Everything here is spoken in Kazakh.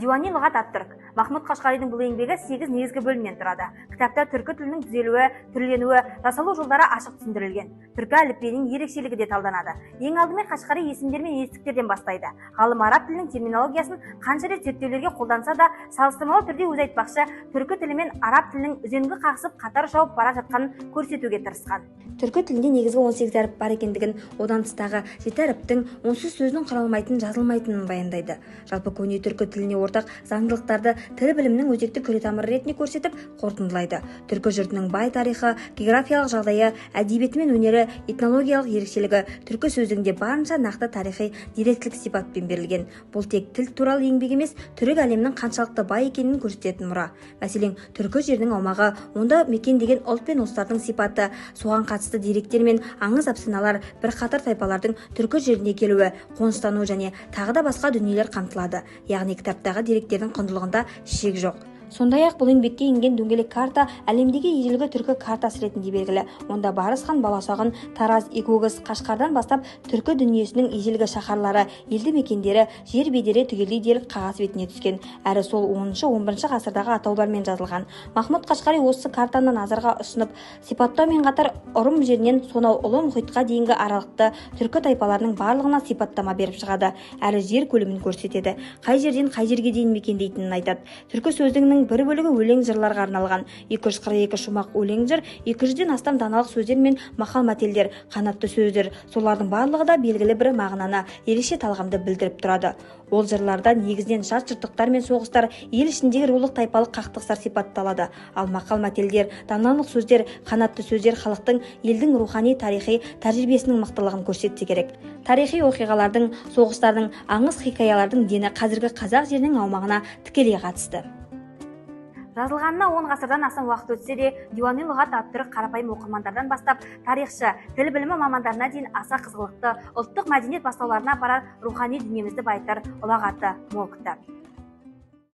Диуани лұғат ат-түрк. Махмұд Қашқаридың бұл еңбегі 8 негізгі бөлімнен тұрады. Кітапта түркі тілінің түзелуі, түрленуі, жасалу жолдары ашық түсіндірілген. Түркі әліпбиінің ерекшелігі де талданады. Ең алдымен Қашқари есімдер мен етістіктерден бастайды. Ғалым араб тілінің терминологиясын қанша рет зерттеулерге қолданса да, салыстырмалы түрде өз айтпақшы, түркі тілі мен араб тілінің үзеңгі қағысып қатар шауып бара жатқанын көрсетуге тырысқан. Түркі тілінде негізгі 18 әріп бар екендігін, одан тыстағы 7 әріптің онсыз сөзінің құралмайтынын, жазылмайтынын баяндайды. Жалпы көне түркі тіліне ортақ заңдылықтарды тіл білімінің өзекті күретамыры ретінде көрсетіп қорытындылайды. Түркі жұртының бай тарихы, географиялық жағдайы, әдебиеті мен өнері, этнологиялық ерекшелігі түркі сөзігінде барынша нақты тарихи деректілік сипатпен берілген. Бұл тек тіл туралы еңбек емес, түрік әлемнің қаншалықты бай екенін көрсететін мұра. Мәселен, түркі жерінің аумағы, онда мекендеген ұлт пен ұлыстардың сипаты, соған қатысты деректер мен аңыз әпсаналар, бірқатар тайпалардың түркі жеріне келуі, қоныстану және тағы да басқа дүниелер қамтылады. Яғни кітаптағы деректердің құндылығында шек жоқ. Сондай-ақ бұл еңбекке енген дөңгелек карта әлемдегі ежелгі түркі картасы ретінде белгілі. Онда Барыс хан баласағын, Тараз, Егөгіс, Қашқардан бастап түркі дүниесінің ежелгі шаһарлары, елді мекендері, жер бедері түгелдей дерлік қағаз бетіне түскен. Әрі сол 10-11 ғасырдағы атаулармен жазылған. Махмұд Қашқари осы картаны назарға ұсынып, сипаттаумен қатар Ұрым жерінен сонау Ұлы мұхитқа дейінгі аралықты түркі тайпаларының барлығына сипаттама беріп шығады. Әрі жер көлемін көрсетеді. Қай жерден қай жерге дейін мекендейтінін айтады. Түркі сөздігінің бір бөлігі өлең жырларға арналған. 242 шумақ өлең жыр, 200-ден астам даналық сөздер мен мақал-мәтелдер, қанатты сөздер. Солардың барлығы да белгілі бір мағынаны, ерекше талғамды білдіріп тұрады. Ол жырларда негізінен жат-жұрттықтар мен соғыстар, ел ішіндегі рулық тайпалық қақтығыстар сипатталады. Ал мақал-мәтелдер, даналық сөздер, қанатты сөздер халықтың, елдің рухани тарихи тәжірибесінің мықтылығын көрсетсе керек. Тарихи оқиғалардың, соғыстардың, аңыз хикаялардың дені қазіргі қазақ жерінің аумағына тікелей қатысты. Жазылғанына 10 ғасырдан астам уақыт өтсе де, Диуани лұғат ат-түрк қарапайым оқырмандардан бастап тарихшы, тіл білімі мамандарына дейін аса қызғылықты, ұлттық мәдениет бастауларына апарар рухани дүниемізді байытар ұлағаты мол кітап.